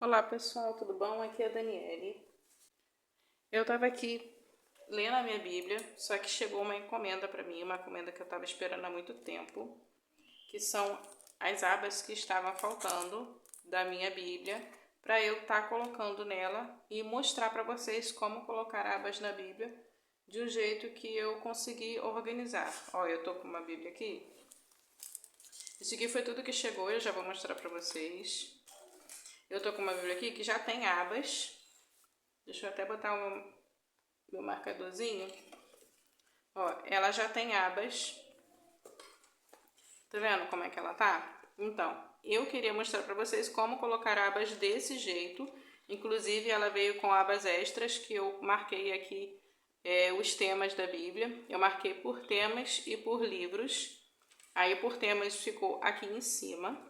Olá pessoal, tudo bom? Aqui é a Daniele. Eu estava aqui lendo a minha Bíblia, só que chegou uma encomenda para mim, uma encomenda que eu estava esperando há muito tempo, que são as abas que estavam faltando da minha Bíblia, para eu estar colocando nela e mostrar para vocês como colocar abas na Bíblia de um jeito que eu consegui organizar. Ó, eu tô com uma Bíblia aqui. Isso aqui foi tudo que chegou, eu já vou mostrar para vocês. Eu tô com uma Bíblia aqui que já tem abas. Deixa eu até botar meu marcadorzinho. Ó, ela já tem abas. Tá vendo como é que ela tá? Então, eu queria mostrar pra vocês como colocar abas desse jeito. Inclusive, ela veio com abas extras que eu marquei aqui os temas da Bíblia. Eu marquei por temas e por livros. Aí, por temas ficou aqui em cima.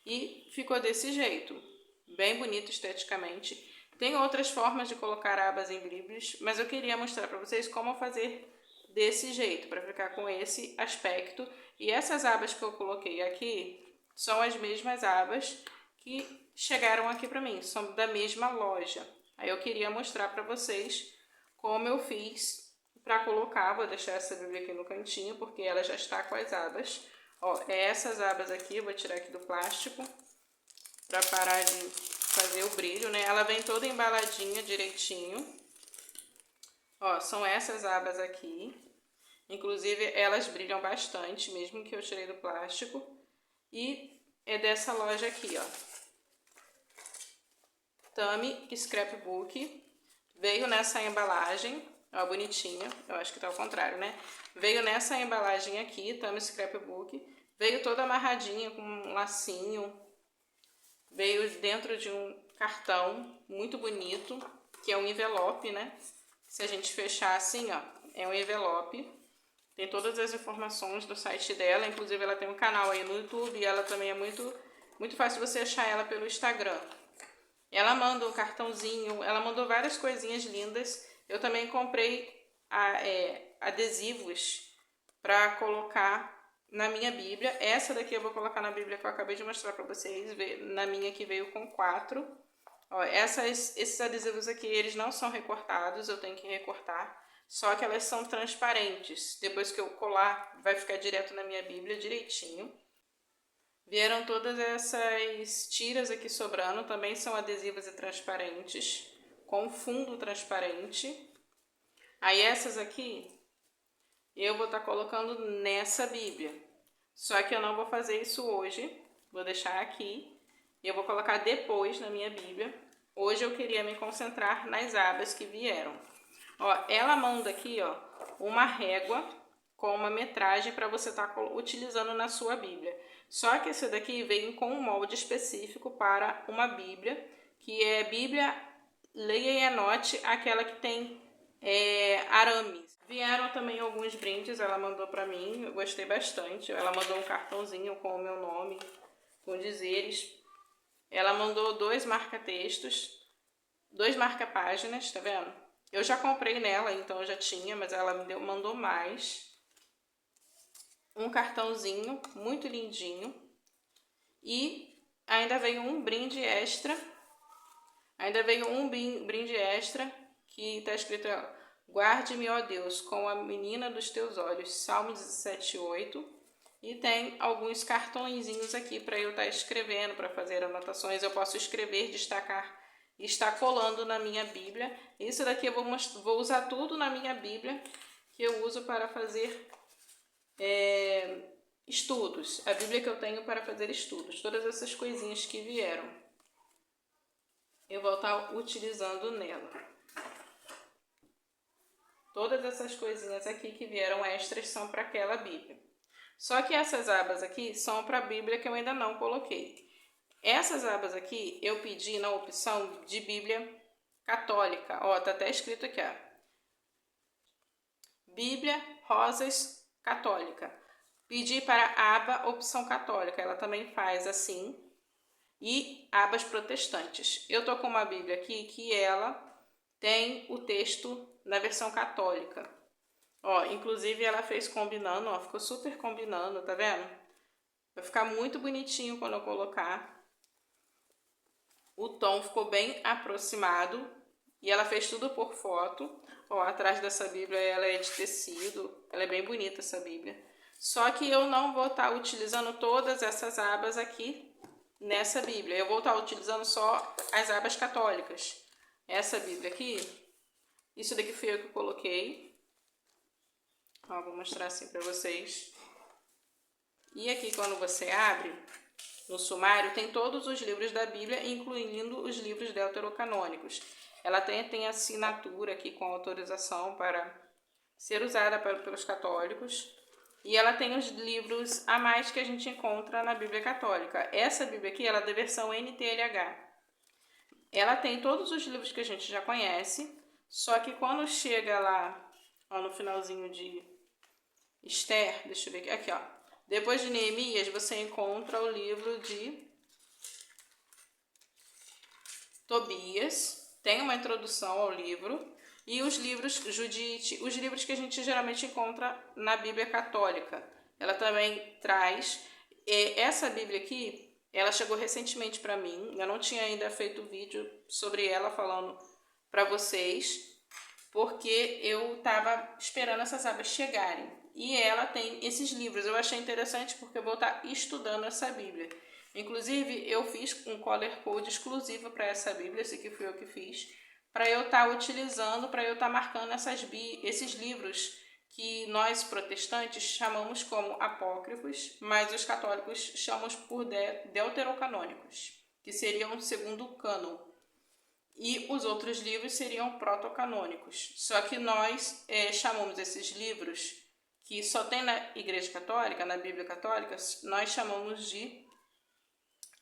E ficou desse jeito. Bem bonito esteticamente. Tem outras formas de colocar abas em livros, mas eu queria mostrar para vocês como fazer desse jeito, para ficar com esse aspecto. E essas abas que eu coloquei aqui são as mesmas abas que chegaram aqui para mim, são da mesma loja. Aí eu queria mostrar para vocês como eu fiz para colocar. Vou deixar essa Bíblia aqui no cantinho, porque ela já está com as abas. Ó, essas abas aqui, eu vou tirar aqui do plástico para parar de fazer o brilho, né? Ela vem toda embaladinha direitinho. Ó, são essas abas aqui. Inclusive, elas brilham bastante, mesmo que eu tirei do plástico. E é dessa loja aqui, ó. Tami Scrapbook. Veio nessa embalagem, ó, bonitinha. Eu acho que tá ao contrário, né? Veio nessa embalagem aqui, Tami Scrapbook. Veio toda amarradinha com um lacinho. Veio dentro de um cartão muito bonito, que é um envelope, né? Se a gente fechar assim, ó, é um envelope. Tem todas as informações do site dela, inclusive ela tem um canal aí no YouTube e ela também é muito fácil você achar ela pelo Instagram. Ela manda um cartãozinho, ela mandou várias coisinhas lindas. Eu também comprei adesivos para colocar na minha Bíblia. Essa daqui eu vou colocar na Bíblia que eu acabei de mostrar para vocês. Na minha que veio com 4. Ó, esses adesivos aqui, eles não são recortados, eu tenho que recortar. Só que elas são transparentes. Depois que eu colar, vai ficar direto na minha Bíblia, direitinho. Vieram todas essas tiras aqui sobrando, também são adesivas e transparentes, com fundo transparente. Aí essas aqui, eu vou estar colocando nessa Bíblia. Só que eu não vou fazer isso hoje, vou deixar aqui. E eu vou colocar depois na minha Bíblia. Hoje eu queria me concentrar nas abas que vieram. Ó, ela manda aqui, ó, uma régua com uma metragem para você estar utilizando na sua Bíblia. Só que esse daqui vem com um molde específico para uma Bíblia, que é Bíblia Leia e Anote, aquela que tem arames. Vieram também alguns brindes, ela mandou para mim, eu gostei bastante. Ela mandou um cartãozinho com o meu nome, com dizeres. Ela mandou 2 marca-textos, 2 marca-páginas, tá vendo? Eu já comprei nela, então eu já tinha, mas ela mandou mais. Um cartãozinho muito lindinho. E ainda veio um brinde extra. Ainda veio um brinde extra que tá escrito: guarde-me, ó Deus, com a menina dos teus olhos. Salmo 17:8. E tem alguns cartõezinhos aqui para eu estar escrevendo, para fazer anotações. Eu posso escrever, destacar e estar colando na minha Bíblia. Isso daqui eu vou usar tudo na minha Bíblia, que eu uso para fazer estudos. A Bíblia que eu tenho para fazer estudos. Todas essas coisinhas que vieram, eu vou estar utilizando nela. Todas essas coisinhas aqui que vieram extras são para aquela Bíblia. Só que essas abas aqui são para a Bíblia que eu ainda não coloquei. Essas abas aqui eu pedi na opção de Bíblia católica. Ó, tá até escrito aqui, ó. Bíblia Rosas Católica. Pedi para a aba opção católica. Ela também faz assim. E abas protestantes. Eu tô com uma Bíblia aqui que ela tem o texto na versão católica. Ó, inclusive ela fez combinando, ó, ficou super combinando, tá vendo? Vai ficar muito bonitinho quando eu colocar o tom ficou bem aproximado e ela fez tudo por foto. Ó, atrás dessa Bíblia ela é de tecido, ela é bem bonita essa Bíblia. Só que eu não vou estar utilizando todas essas abas aqui nessa Bíblia. Eu vou estar utilizando só as abas católicas. Essa Bíblia aqui, isso daqui fui eu que coloquei. Ó, vou mostrar assim para vocês. E aqui quando você abre, no sumário, tem todos os livros da Bíblia, incluindo os livros deuterocanônicos. Ela tem assinatura aqui com autorização para ser usada pelos católicos. E ela tem os livros a mais que a gente encontra na Bíblia Católica. Essa Bíblia aqui, ela é da versão NTLH. Ela tem todos os livros que a gente já conhece, só que quando chega lá, ó, no finalzinho de Esther, deixa eu ver aqui, ó. Depois de Neemias, você encontra o livro de Tobias, tem uma introdução ao livro, e os livros Judite, os livros que a gente geralmente encontra na Bíblia Católica. Ela também traz, essa Bíblia aqui, ela chegou recentemente para mim, eu não tinha ainda feito vídeo sobre ela falando para vocês, porque eu estava esperando essas abas chegarem. E ela tem esses livros. Eu achei interessante porque eu vou estar estudando essa Bíblia. Inclusive, eu fiz um color code exclusivo para essa Bíblia, esse que fui eu que fiz, para eu estar utilizando, para eu estar marcando esses livros que nós protestantes chamamos como apócrifos, mas os católicos chamam por deuterocanônicos, que seriam o segundo cânon. E os outros livros seriam protocanônicos. Só que nós chamamos esses livros que só tem na Igreja Católica, na Bíblia Católica, nós chamamos de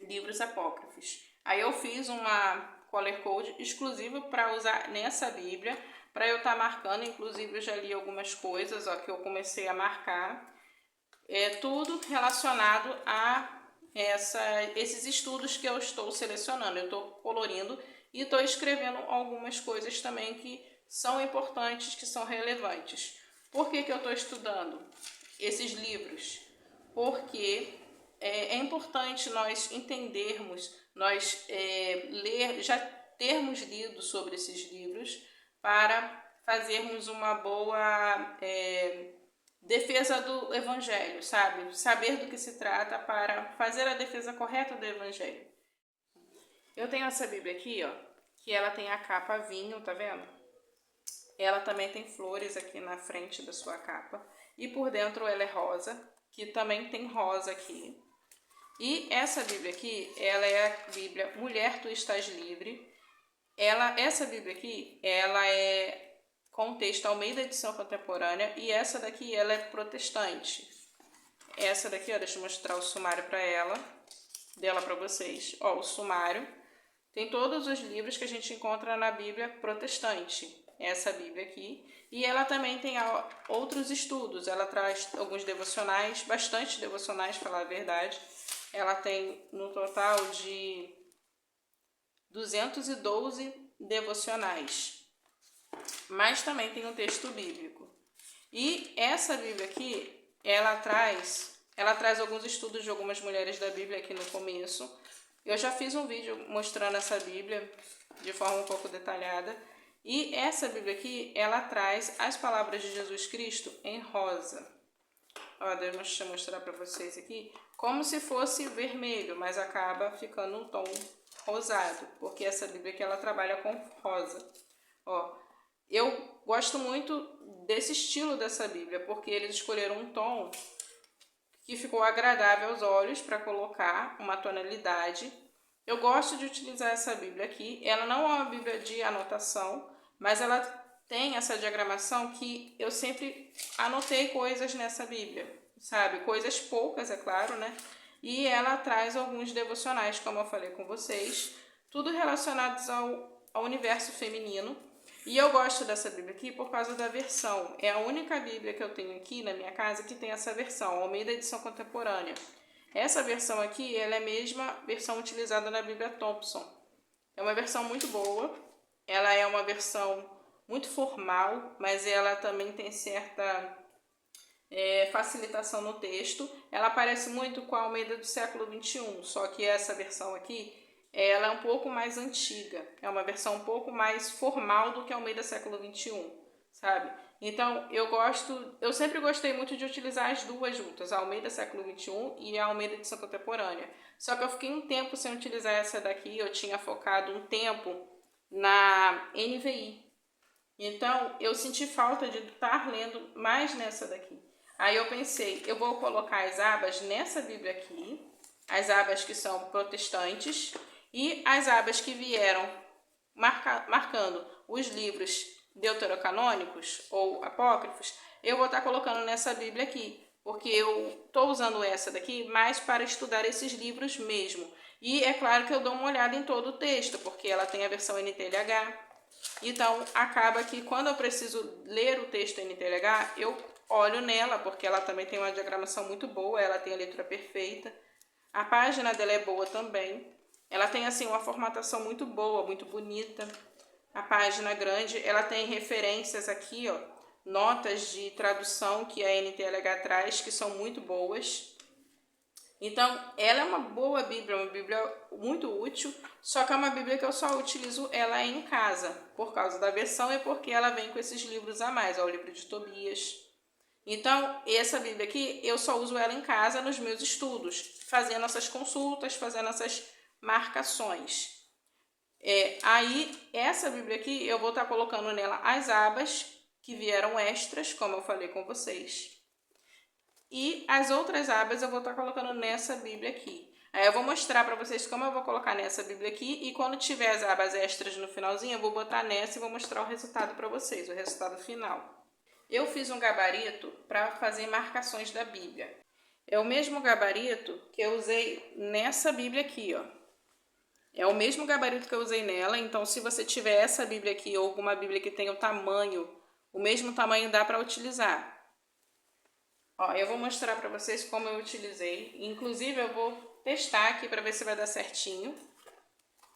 livros apócrifos. Aí eu fiz uma color code exclusiva para usar nessa Bíblia, para eu estar marcando. Inclusive eu já li algumas coisas, ó, que eu comecei a marcar. Tudo relacionado a esses estudos que eu estou selecionando. Eu estou colorindo e estou escrevendo algumas coisas também que são importantes, que são relevantes. Por que eu estou estudando esses livros? Porque é importante nós entendermos, nós já termos lido sobre esses livros para fazermos uma boa defesa do Evangelho, sabe? Saber do que se trata para fazer a defesa correta do Evangelho. Eu tenho essa Bíblia aqui, ó, que ela tem a capa vinho, tá vendo? Ela também tem flores aqui na frente da sua capa. E por dentro ela é rosa, que também tem rosa aqui. E essa Bíblia aqui, ela é a Bíblia Mulher, Tu Estás Livre. Essa Bíblia aqui, ela é com texto Almeida Edição Contemporânea. E essa daqui, ela é protestante. Essa daqui, ó, deixa eu mostrar o sumário dela para vocês. Ó, o sumário tem todos os livros que a gente encontra na Bíblia protestante. Essa Bíblia aqui, e ela também tem outros estudos. Ela traz alguns devocionais, bastante devocionais, para falar a verdade. Ela tem no total de 212 devocionais, mas também tem um texto bíblico. E essa Bíblia aqui, ela traz alguns estudos de algumas mulheres da Bíblia aqui no começo. Eu já fiz um vídeo mostrando essa Bíblia de forma um pouco detalhada. E essa Bíblia aqui, ela traz as palavras de Jesus Cristo em rosa. Ó, deixa eu mostrar para vocês aqui. Como se fosse vermelho, mas acaba ficando um tom rosado. Porque essa Bíblia aqui, ela trabalha com rosa. Ó, eu gosto muito desse estilo dessa Bíblia, porque eles escolheram um tom que ficou agradável aos olhos para colocar uma tonalidade. Eu gosto de utilizar essa Bíblia aqui. Ela não é uma Bíblia de anotação, mas ela tem essa diagramação que eu sempre anotei coisas nessa Bíblia, sabe? Coisas poucas, é claro, né? E ela traz alguns devocionais, como eu falei com vocês, tudo relacionados ao universo feminino. E eu gosto dessa Bíblia aqui por causa da versão. É a única Bíblia que eu tenho aqui na minha casa que tem essa versão, Almeida Edição Contemporânea. Essa versão aqui, ela é a mesma versão utilizada na Bíblia Thompson. É uma versão muito boa, ela é uma versão muito formal, mas ela também tem certa facilitação no texto. Ela parece muito com a Almeida do século XXI, só que essa versão aqui, ela é um pouco mais antiga, é uma versão um pouco mais formal do que a Almeida século XXI, sabe? Então, eu sempre gostei muito de utilizar as duas juntas, a Almeida século XXI e a Almeida edição contemporânea. Só que eu fiquei um tempo sem utilizar essa daqui, eu tinha focado um tempo na NVI. Então, eu senti falta de estar lendo mais nessa daqui. Aí eu pensei, eu vou colocar as abas nessa Bíblia aqui, as abas que são protestantes e as abas que vieram marcando os livros deuterocanônicos ou apócrifos, eu vou estar colocando nessa Bíblia aqui, porque eu estou usando essa daqui mais para estudar esses livros mesmo. E é claro que eu dou uma olhada em todo o texto, porque ela tem a versão NTLH. Então, acaba que quando eu preciso ler o texto NTLH, eu olho nela, porque ela também tem uma diagramação muito boa, ela tem a leitura perfeita. A página dela é boa também. Ela tem assim uma formatação muito boa, muito bonita. A página grande, ela tem referências aqui, ó, notas de tradução que a NTLH traz, que são muito boas. Então, ela é uma boa Bíblia, uma Bíblia muito útil, só que é uma Bíblia que eu só utilizo ela em casa, por causa da versão e porque ela vem com esses livros a mais, ó, o livro de Tobias. Então, essa Bíblia aqui, eu só uso ela em casa nos meus estudos, fazendo essas consultas, fazendo essas marcações. Aí, essa Bíblia aqui, eu vou estar colocando nela as abas que vieram extras, como eu falei com vocês. E as outras abas eu vou estar colocando nessa Bíblia aqui. Aí eu vou mostrar para vocês como eu vou colocar nessa Bíblia aqui. E quando tiver as abas extras no finalzinho, eu vou botar nessa e vou mostrar o resultado para vocês, o resultado final. Eu fiz um gabarito para fazer marcações da Bíblia. É o mesmo gabarito que eu usei nessa Bíblia aqui, ó. É o mesmo gabarito que eu usei nela. Então, se você tiver essa Bíblia aqui ou alguma Bíblia que tenha o mesmo tamanho dá para utilizar. Ó, eu vou mostrar para vocês como eu utilizei. Inclusive, eu vou testar aqui para ver se vai dar certinho.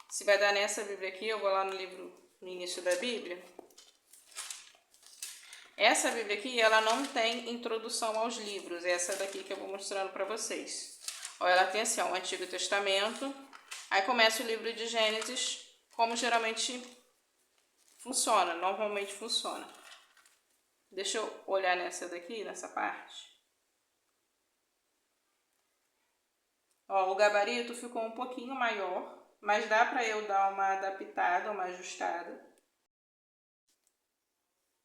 Se vai dar nessa Bíblia aqui, eu vou lá no livro, no início da Bíblia. Essa Bíblia aqui, ela não tem introdução aos livros. Essa daqui que eu vou mostrando para vocês. Ó, ela tem assim, ó, o Antigo Testamento. Aí começa o livro de Gênesis, como geralmente funciona, normalmente funciona. Deixa eu olhar nessa daqui, nessa parte. Ó, o gabarito ficou um pouquinho maior, mas dá para eu dar uma adaptada, uma ajustada.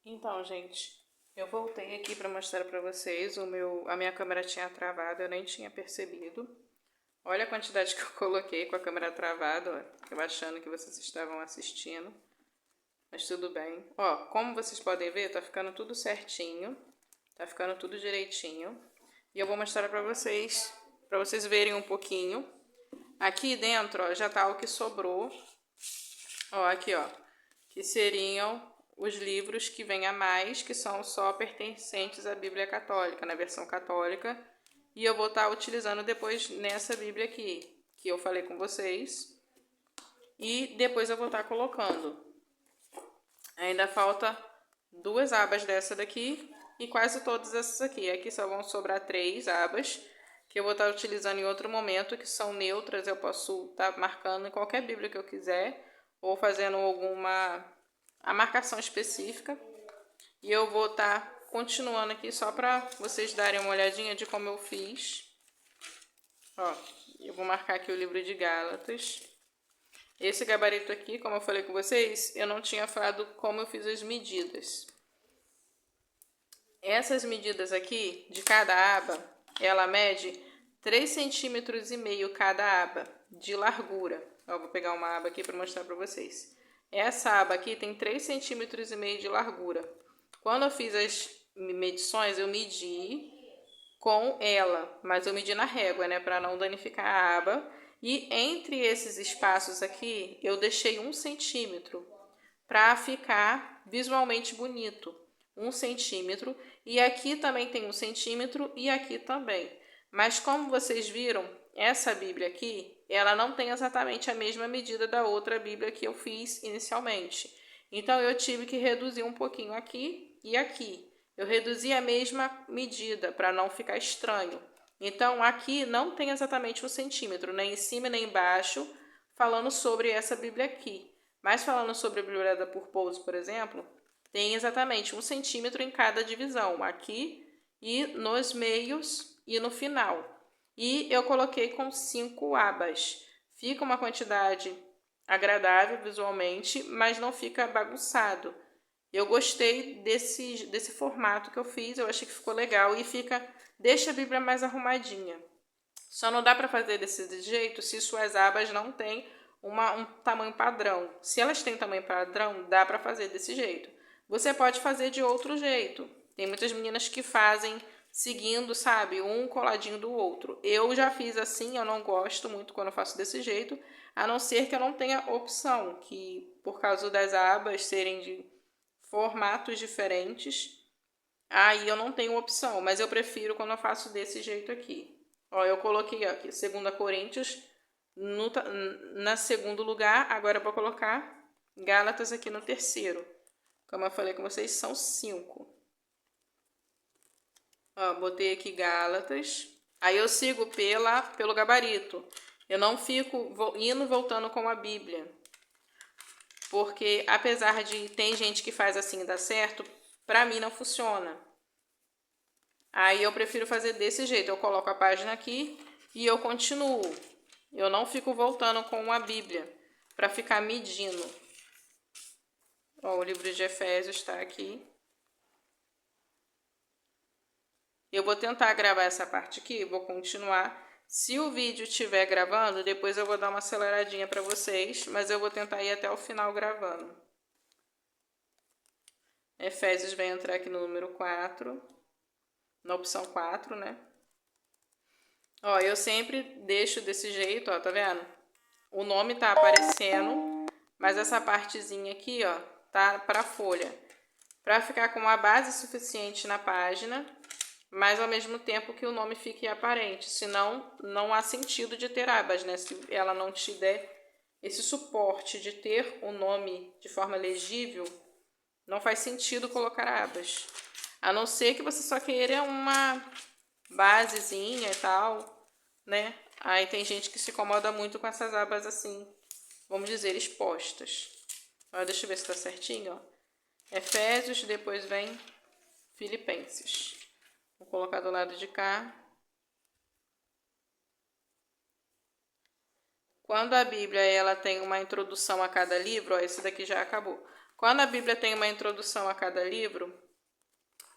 Então, gente, eu voltei aqui para mostrar para vocês. A minha câmera tinha travado, eu nem tinha percebido. Olha a quantidade que eu coloquei com a câmera travada, ó, eu achando que vocês estavam assistindo. Mas tudo bem. Ó, como vocês podem ver, tá ficando tudo certinho. Tá ficando tudo direitinho. E eu vou mostrar para vocês verem um pouquinho. Aqui dentro, ó, já tá o que sobrou. Ó, aqui, ó, que seriam os livros que vêm a mais, que são só pertencentes à Bíblia Católica, na versão católica. E eu vou estar utilizando depois nessa Bíblia aqui, que eu falei com vocês. E depois eu vou estar colocando. Ainda falta 2 abas dessa daqui e quase todas essas aqui. Aqui só vão sobrar 3 abas, que eu vou estar utilizando em outro momento, que são neutras. Eu posso estar marcando em qualquer Bíblia que eu quiser, ou fazendo a marcação específica. E eu vou estar continuando aqui só para vocês darem uma olhadinha de como eu fiz. Ó, eu vou marcar aqui o livro de Gálatas. Esse gabarito aqui, como eu falei com vocês, eu não tinha falado como eu fiz as medidas. Essas medidas aqui, de cada aba, ela mede 3,5 cm cada aba de largura. Eu vou pegar uma aba aqui para mostrar para vocês. Essa aba aqui tem 3,5 cm de largura. Quando eu fiz as medições, eu medi com ela, mas eu medi na régua, né, para não danificar a aba. E entre esses espaços aqui, eu deixei 1 centímetro para ficar visualmente bonito. 1 centímetro. E aqui também tem 1 centímetro e aqui também. Mas como vocês viram, essa Bíblia aqui, ela não tem exatamente a mesma medida da outra Bíblia que eu fiz inicialmente. Então, eu tive que reduzir um pouquinho aqui e aqui. Eu reduzi a mesma medida para não ficar estranho. Então, aqui não tem exatamente 1 centímetro, nem em cima nem embaixo, falando sobre essa Bíblia aqui. Mas falando sobre a Bíblia da Purpose, por exemplo, tem exatamente 1 centímetro em cada divisão, aqui e nos meios e no final. E eu coloquei com 5 abas. Fica uma quantidade agradável visualmente, mas não fica bagunçado. Eu gostei desse formato que eu fiz, eu achei que ficou legal e deixa a Bíblia mais arrumadinha. Só não dá para fazer desse jeito se suas abas não têm um tamanho padrão. Se elas têm tamanho padrão, dá para fazer desse jeito. Você pode fazer de outro jeito. Tem muitas meninas que fazem seguindo, sabe, um coladinho do outro. Eu já fiz assim, eu não gosto muito quando eu faço desse jeito, a não ser que eu não tenha opção, que por causa das abas serem de formatos diferentes, aí eu não tenho opção, mas eu prefiro quando eu faço desse jeito aqui. Ó, eu coloquei aqui 2 Coríntios na segundo lugar, agora eu vou colocar Gálatas aqui no terceiro. Como eu falei com vocês, são 5. Ó, botei aqui Gálatas. Aí eu sigo pelo gabarito. Eu não fico indo e voltando com a Bíblia. Porque apesar de tem gente que faz assim e dá certo, pra mim não funciona. Aí eu prefiro fazer desse jeito. Eu coloco a página aqui e eu continuo. Eu não fico voltando com a Bíblia para ficar medindo. Ó, o livro de Efésios está aqui. Eu vou tentar gravar essa parte aqui, vou continuar. Se o vídeo estiver gravando, depois eu vou dar uma aceleradinha para vocês, mas eu vou tentar ir até o final gravando. Efésios vai entrar aqui no número 4, na opção 4, né? Ó, eu sempre deixo desse jeito, ó, tá vendo? O nome tá aparecendo, mas essa partezinha aqui, ó, tá para folha. Para ficar com uma base suficiente na página, mas ao mesmo tempo que o nome fique aparente, senão não há sentido de ter abas, né? Se ela não te der esse suporte de ter o nome de forma legível, não faz sentido colocar abas. A não ser que você só queira uma basezinha e tal, né? Aí tem gente que se incomoda muito com essas abas assim, vamos dizer, expostas. Ó, deixa eu ver se tá certinho, ó. Efésios, depois vem Filipenses. Vou colocar do lado de cá. Quando a Bíblia ela tem uma introdução a cada livro, ó, esse daqui já acabou. Quando a Bíblia tem uma introdução a cada livro,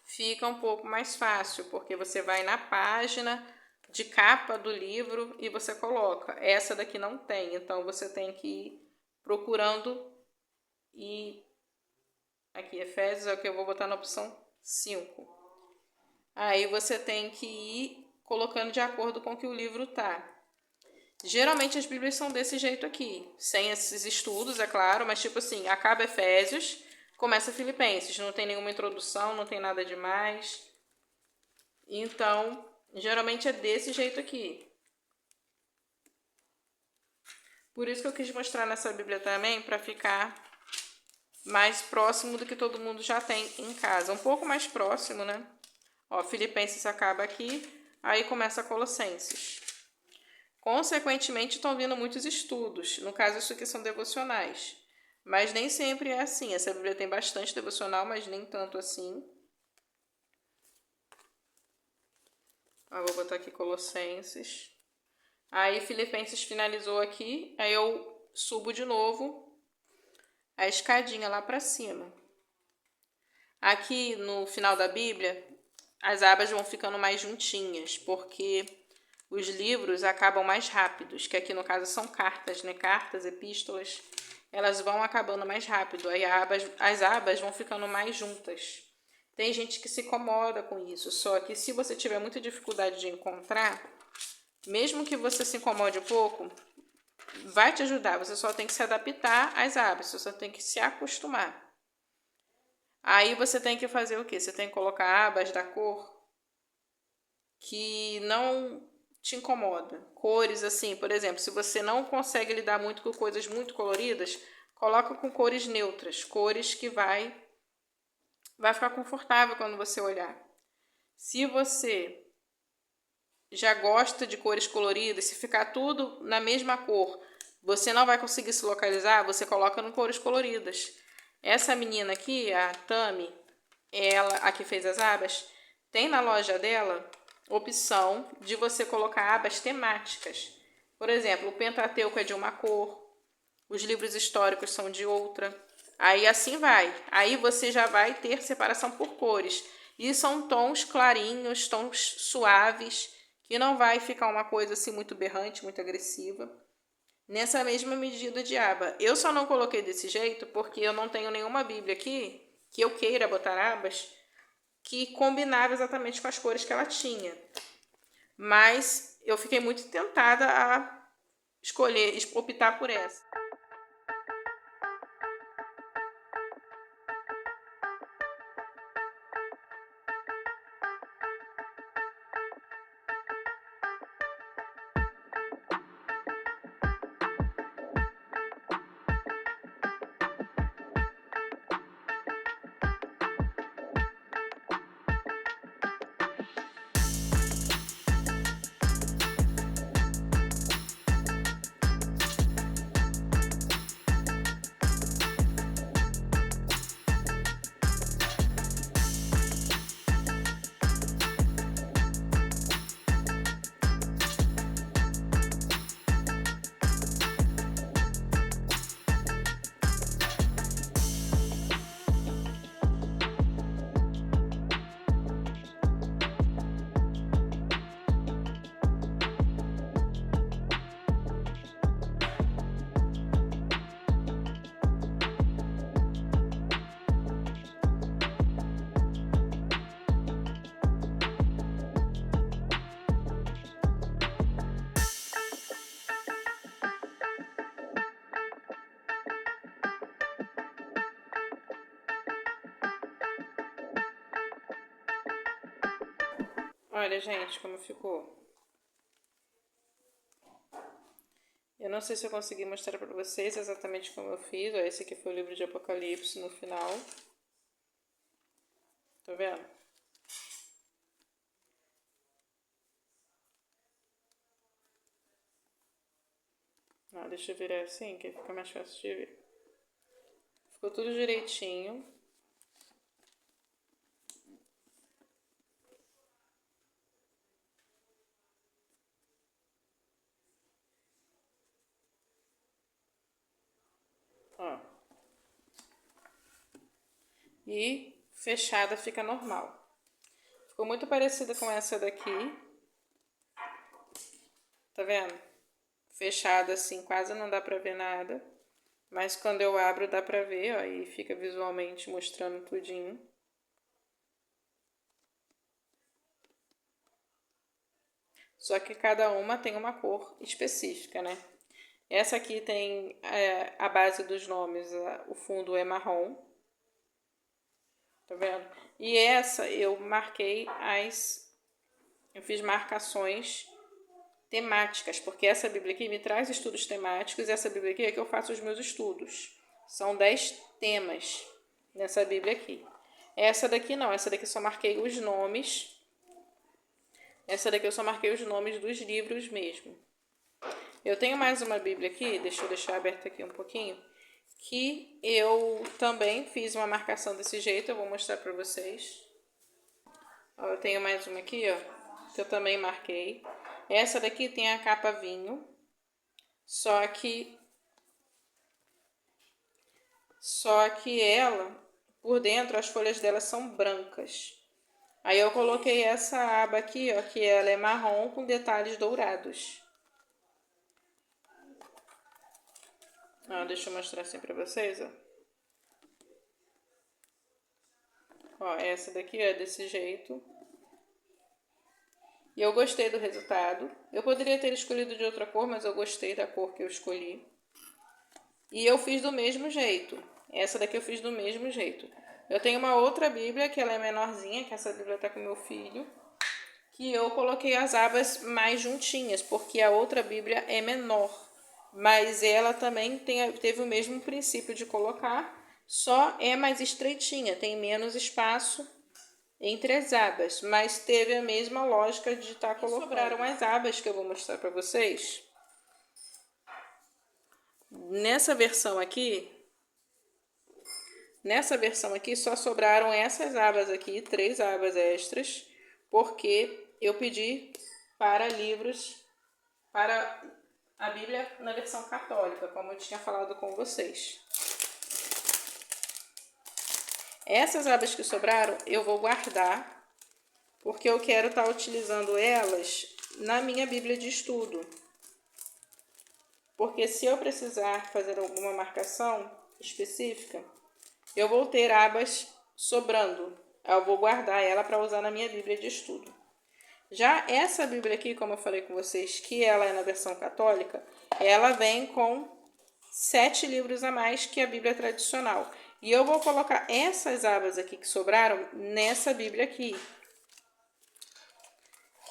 fica um pouco mais fácil, porque você vai na página de capa do livro e você coloca. Essa daqui não tem, então você tem que ir procurando e aqui Efésios é o que eu vou botar na opção 5. Aí você tem que ir colocando de acordo com o que o livro tá. Geralmente as Bíblias são desse jeito aqui, sem esses estudos, é claro, mas tipo assim, acaba Efésios, começa Filipenses, não tem nenhuma introdução, não tem nada demais. Então, geralmente é desse jeito aqui. Por isso que eu quis mostrar nessa Bíblia também, para ficar mais próximo do que todo mundo já tem em casa. Um pouco mais próximo, né? Ó, Filipenses acaba aqui, aí começa Colossenses. Consequentemente, estão vindo muitos estudos. No caso, isso aqui são devocionais. Mas nem sempre é assim. Essa Bíblia tem bastante devocional, mas nem tanto assim. Ó, vou botar aqui Colossenses. Aí, Filipenses finalizou aqui. Aí eu subo de novo a escadinha lá para cima. Aqui no final da Bíblia, as abas vão ficando mais juntinhas, porque os livros acabam mais rápidos, que aqui no caso são cartas, né? Cartas, epístolas, elas vão acabando mais rápido, aí as abas vão ficando mais juntas. Tem gente que se incomoda com isso, só que se você tiver muita dificuldade de encontrar, mesmo que você se incomode um pouco, vai te ajudar, você só tem que se adaptar às abas, você só tem que se acostumar. Aí você tem que fazer o quê? Você tem que colocar abas da cor que não te incomoda. Cores assim, por exemplo, se você não consegue lidar muito com coisas muito coloridas, coloca com cores neutras, cores que vai ficar confortável quando você olhar. Se você já gosta de cores coloridas, se ficar tudo na mesma cor, você não vai conseguir se localizar, você coloca no cores coloridas. Essa menina aqui, a Tami, ela, a que fez as abas, tem na loja dela opção de você colocar abas temáticas. Por exemplo, o Pentateuco é de uma cor, os livros históricos são de outra. Aí assim vai. Aí você já vai ter separação por cores. E são tons clarinhos, tons suaves, que não vai ficar uma coisa assim muito berrante, muito agressiva. Nessa mesma medida de aba. Eu só não coloquei desse jeito porque eu não tenho nenhuma Bíblia aqui que eu queira botar abas que combinava exatamente com as cores que ela tinha. Mas eu fiquei muito tentada a escolher, optar por essa. Olha, gente, como ficou. Eu não sei se eu consegui mostrar para vocês exatamente como eu fiz. Ó, esse aqui foi o livro de Apocalipse no final. Tá vendo? Ó, deixa eu virar assim, que fica mais fácil de ver. Ficou tudo direitinho. Ó. E fechada fica normal. Ficou muito parecida com essa daqui. Tá vendo? Fechada assim, quase não dá pra ver nada. Mas quando eu abro dá pra ver, ó, e fica visualmente mostrando tudinho. Só que cada uma tem uma cor específica, né? Essa aqui tem a base dos nomes, o fundo é marrom. Tá vendo? E essa eu marquei eu fiz marcações temáticas, porque essa Bíblia aqui me traz estudos temáticos, e essa Bíblia aqui é que eu faço os meus estudos. São 10 temas nessa Bíblia aqui. Essa daqui não, essa daqui eu só marquei os nomes. Essa daqui eu só marquei os nomes dos livros mesmo. Eu tenho mais uma Bíblia aqui, deixa eu deixar aberta aqui um pouquinho, que eu também fiz uma marcação desse jeito, eu vou mostrar pra vocês. Ó, eu tenho mais uma aqui, ó, que eu também marquei. Essa daqui tem a capa vinho, só que ela, por dentro, as folhas dela são brancas. Aí eu coloquei essa aba aqui, ó, que ela é marrom com detalhes dourados. Ó, deixa eu mostrar assim pra vocês, ó. Ó, essa daqui é desse jeito. E eu gostei do resultado. Eu poderia ter escolhido de outra cor, mas eu gostei da cor que eu escolhi. E eu fiz do mesmo jeito. Essa daqui eu fiz do mesmo jeito. Eu tenho uma outra Bíblia, que ela é menorzinha, que essa Bíblia tá com meu filho, que eu coloquei as abas mais juntinhas, porque a outra Bíblia é menor. Mas ela também teve o mesmo princípio de colocar, só é mais estreitinha, tem menos espaço entre as abas, mas teve a mesma lógica de estar colocando. Sobraram as abas que eu vou mostrar para vocês. nessa versão aqui só sobraram essas abas aqui, 3 abas extras, porque eu pedi para livros, para a Bíblia na versão católica, como eu tinha falado com vocês. Essas abas que sobraram eu vou guardar, porque eu quero estar utilizando elas na minha Bíblia de estudo. Porque se eu precisar fazer alguma marcação específica, eu vou ter abas sobrando. Eu vou guardar ela para usar na minha Bíblia de estudo. Já essa Bíblia aqui, como eu falei com vocês, que ela é na versão católica, ela vem com 7 livros a mais que a Bíblia tradicional. E eu vou colocar essas abas aqui que sobraram nessa Bíblia aqui,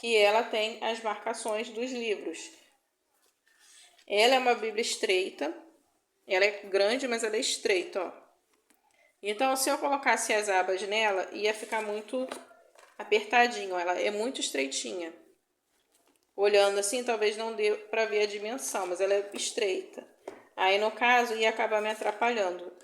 que ela tem as marcações dos livros. Ela é uma Bíblia estreita, ela é grande, mas ela é estreita, ó. Então, se eu colocasse as abas nela, ia ficar muito apertadinho, ela é muito estreitinha. Olhando assim, talvez não dê para ver a dimensão, mas ela é estreita. Aí, no caso, ia acabar me atrapalhando.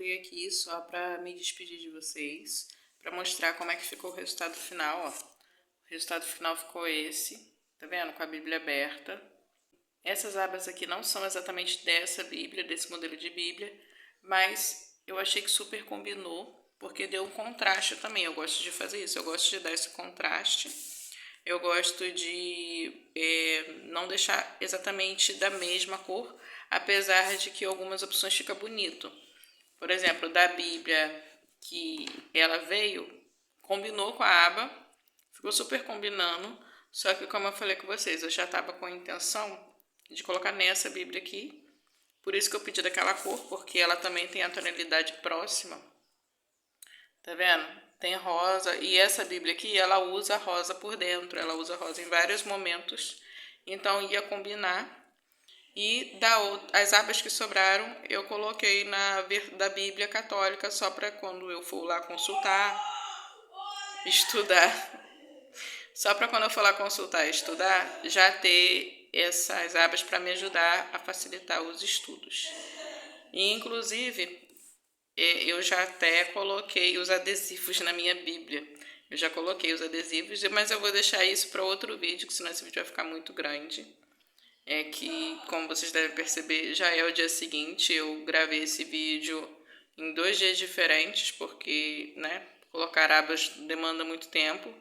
Voltei aqui só para me despedir de vocês, para mostrar como é que ficou o resultado final, ó. O resultado final ficou esse, tá vendo? Com a Bíblia aberta. Essas abas aqui não são exatamente dessa Bíblia, desse modelo de Bíblia, mas eu achei que super combinou, porque deu um contraste também. Eu gosto de fazer isso, eu gosto de dar esse contraste. Eu gosto de não deixar exatamente da mesma cor, apesar de que algumas opções ficam bonito. Por exemplo, da Bíblia que ela veio, combinou com a aba, ficou super combinando, só que como eu falei com vocês, eu já estava com a intenção de colocar nessa Bíblia aqui, por isso que eu pedi daquela cor, porque ela também tem a tonalidade próxima, tá vendo? Tem rosa, e essa Bíblia aqui, ela usa rosa por dentro, ela usa rosa em vários momentos, então ia combinar. E as abas que sobraram, eu coloquei da Bíblia católica, só para quando eu for lá consultar, estudar. Só para quando eu for lá consultar e estudar, já ter essas abas para me ajudar a facilitar os estudos. E, inclusive, eu já até coloquei os adesivos na minha Bíblia. Eu já coloquei os adesivos, mas eu vou deixar isso para outro vídeo, que senão esse vídeo vai ficar muito grande. É que, como vocês devem perceber, já é o dia seguinte. Eu gravei esse vídeo em 2 dias diferentes, porque, né, colocar abas demanda muito tempo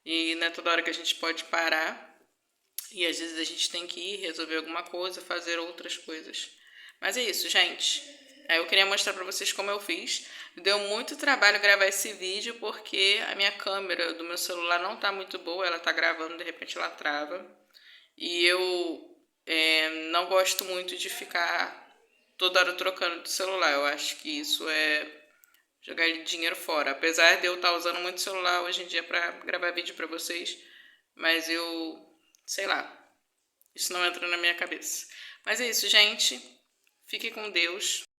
e não é toda hora que a gente pode parar. E às vezes a gente tem que ir resolver alguma coisa, fazer outras coisas. Mas é isso, gente. Eu queria mostrar pra vocês como eu fiz. Deu muito trabalho gravar esse vídeo, porque a minha câmera do meu celular não tá muito boa. Ela tá gravando, de repente ela trava. E eu não gosto muito de ficar toda hora trocando de celular. Eu acho que isso é jogar dinheiro fora. Apesar de eu estar usando muito celular hoje em dia para gravar vídeo para vocês, mas eu, sei lá, isso não entra na minha cabeça. Mas é isso, gente. Fique com Deus.